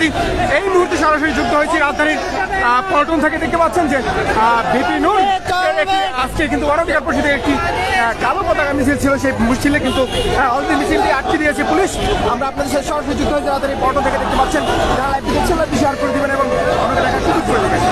যেটি এই মুহূর্তে সরাসরি যুক্ত হয়েছে রাজধানীর পল্টন থেকে। দেখতে পাচ্ছেন যে ভিপি নূর আজকে কিন্তু গণঅধিকার পরিষদের একটি কালো পতাকা মিছিল ছিল, সেই মিছিলে কিন্তু অলরেডি মিছিলটি আটকে দিয়েছে পুলিশ। আমরা আপনাদের সাথে সরাসরি যুক্ত হয়েছে রাজধানীর পল্টন থেকে। দেখতে পাচ্ছেন যারা লাইভ দেখছেন লাইভ শেয়ার করে দেবেন এবং আমাদের দেখা সুযোগ করে দেবেন।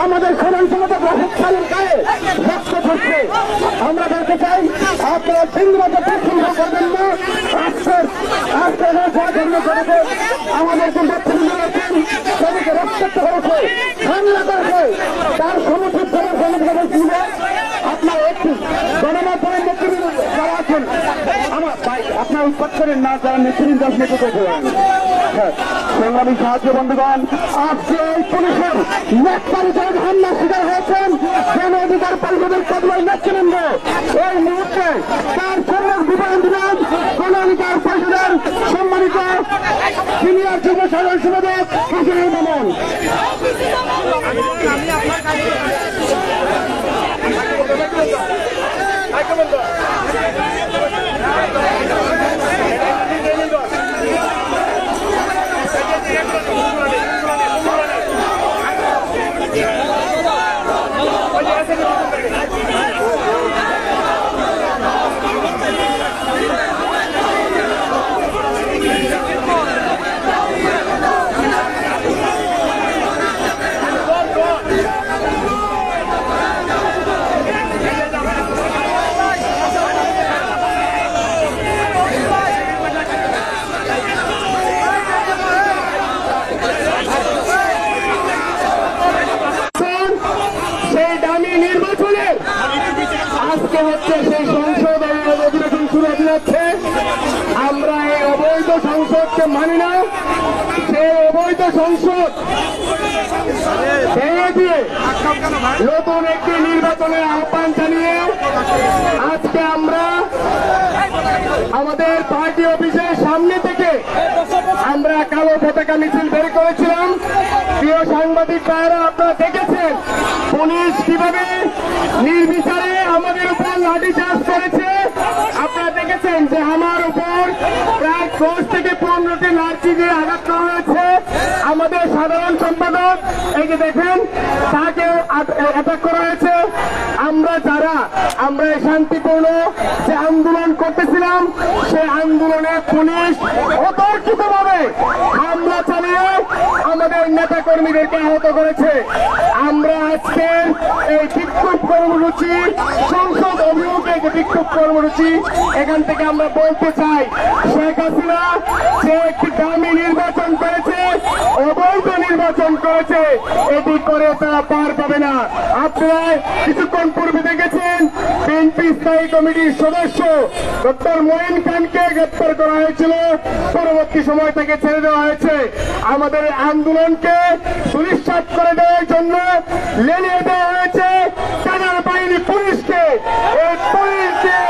আমাদের খনন ক্ষমতা প্রশাসনের গায়ে রক্ত ঝরছে। আমরা বলতে চাই আপনারা সিংহকে প্রশংসা করবেন না। আমাদেরকে তাদেরকে রক্তাক্ত করেছে, হামলা করেছে, তার সমর্থক আপনার একটি গণমাধ্যমের নেতৃবৃন্দ যারা আছেন আমার ভাই আপনার উৎপাদ করেন না, যারা নেতৃবৃন্দ নেতৃত্ব সংগ্রামী সাহায্য বন্ধুগণ, আজকে এই পুলিশের নেতৃত্বের হামলার শিকার হয়েছেন গণ অধিকার পরিষদের কদমের নেতৃবৃন্দ। এই মুহূর্তে তার সম্মান বিবরণ দিলেন গণ অধিকার পরিষদের সম্মানিত সিনিয়র যুব সাধারণ সম্পাদক হাসিনুর মামুন। আজকে হচ্ছে সেই সংসদ অধিবেশন শুরু হতে যাচ্ছে। আমরা এই অবৈধ সংসদকে মানি না। সেই অবৈধ সংসদ ভেঙে দিয়ে নতুন একটি নির্বাচনের আহ্বান জানিয়ে আজকে আমরা আমাদের পার্টি অফিসের সামনে থেকে আমরা কালো পতাকা মিছিল বের করেছিলাম। প্রিয় সাংবাদিক ভাইরা, আপনারা দেখেছেন পুলিশ কিভাবে নির্বিচারে আমাদের উপর লাঠিচার্জ করেছে। আপনারা দেখেছেন যে আমার উপর প্রায় 10 থেকে 15টি লাঠি দিয়ে আঘাত করা হয়েছে। আমাদের সাধারণ সম্পাদক এই যে দেখেন তাকেও অ্যাটাক করা হয়েছে। আমরা শান্তিপূর্ণ যে আন্দোলন করতেছিলাম সেই আন্দোলনে পুলিশ অতর্কিতভাবে হামলা চালিয়ে আমাদের নেতা কর্মীদেরকে আহত করেছে। আমরা আজকে এই বিক্ষোভ কর্মসূচি সংসদ অভিমুখে যে বিক্ষোভ কর্মসূচি এখান থেকে আমরা বলতে চাই, শেখ হাসিনা যে একটি দামি নির্বাচন করেছে, অবৈধ নির্বাচন করেছে, এটি করে তারা পার পাবে না। আপনারা কিছুক্ষণ পূর্বে দেখেছেন বিএনপি স্থায়ী কমিটির সদস্য ডক্টর মঈন খানকে গ্রেপ্তার করা হয়েছিল, পরবর্তী সময় তাকে ছেড়ে দেওয়া হয়েছে। আমাদের আন্দোলনকে সুনিশ্চিত করে দেওয়ার জন্য লেলিয়ে দেওয়া হয়েছে সেনা বাহিনী পুলিশকে। এই পুলিশ দিয়ে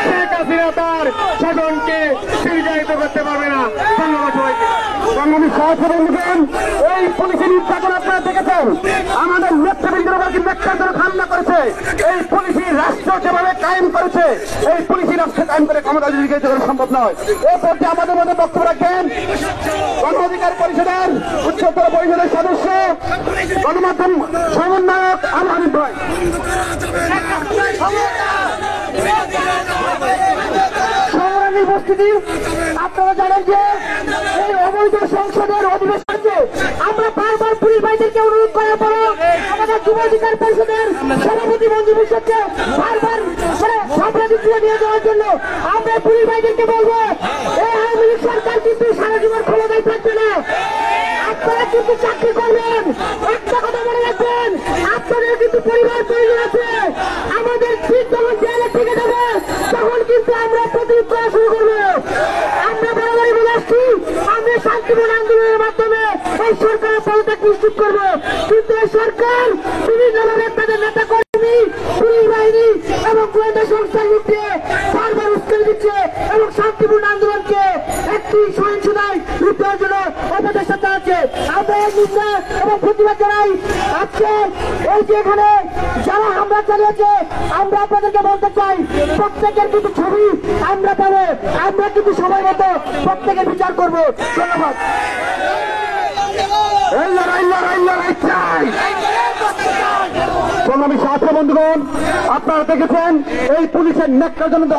শেখ হাসিনা তার শাসনকে দীর্ঘায়িত করতে পারবে না। ধন্যবাদ সবাইকে। এই পুলিশের নির্যাতন আপনারা দেখেছেন, আমাদের নেতৃবৃন্দের উপর নেতৃত্বের হামলা করেছে। এই পুলিশি রাষ্ট্র যেভাবে কায়েম করেছে, এই পুলিশি রাষ্ট্র কায়েম করে ক্ষমতা দীর্ঘায়িত করা সম্ভব নয়। এই পর্যায়ে আমাদের মধ্যে বক্তব্য রাখেন গণ অধিকার পরিষদের উচ্চতর পরিষদের সদস্য গণমাধ্যম সমন্বয়ক আমহানিফ ভাই। সংগ্রামী উপস্থিতি, আপনারা জানেন যে এই অবৈধ সংসদের অধিবেশনে আমরা বারবার পুলিশ ভাইদেরকে অনুরোধ করার পরে আমাদের যুব অধিকার পরিষদের সভাপতি মঞ্জুর হোসেনকে বারবার সাম্রাজ্য নিয়ে যাওয়ার জন্য আমরা পুলিশ ভাইদেরকে বলবো, এই আওয়ামী লীগ সরকার কিন্তু সারা জীবন ক্ষমতায় থাকবে না। আপনারা কিন্তু চাকরি করবেন, একটা কথা মনে রাখবেন, আপনাদের কিন্তু পরিবার এই সরকারের পদত্যাগ নিশ্চিত করবো। কিন্তু এই সরকার বিভিন্ন ধরনের তাদের নেতা কর্মী, পুলিশ বাহিনী এবং গোয়েন্দা সংস্থা লুটিয়ে বারবার উস্কানি দিচ্ছে এবং শান্তিপূর্ণ আন্দোলনকে একটি সহিংসতায় রূপ দেওয়ার জন্য অপচেষ্টা চালাচ্ছে। আমরা এর নিন্দা এবং প্রতিবাদ জানাই। আজকে এই যে এখানে যারা হামলা চালিয়েছে, আমরা আপনাদেরকে বলতে চাই প্রত্যেকের কিন্তু ছবি আমরা পাবো, আমরা কিন্তু সময় মতো প্রত্যেকের বিচার করবো। ধন্যবাদ। এই লড়াই লড়াই লড়াই চাই। সংগ্রামী সাথী বন্ধুগণ, আপনারা দেখেছেন এই পুলিশের ন্যাক্কারজনক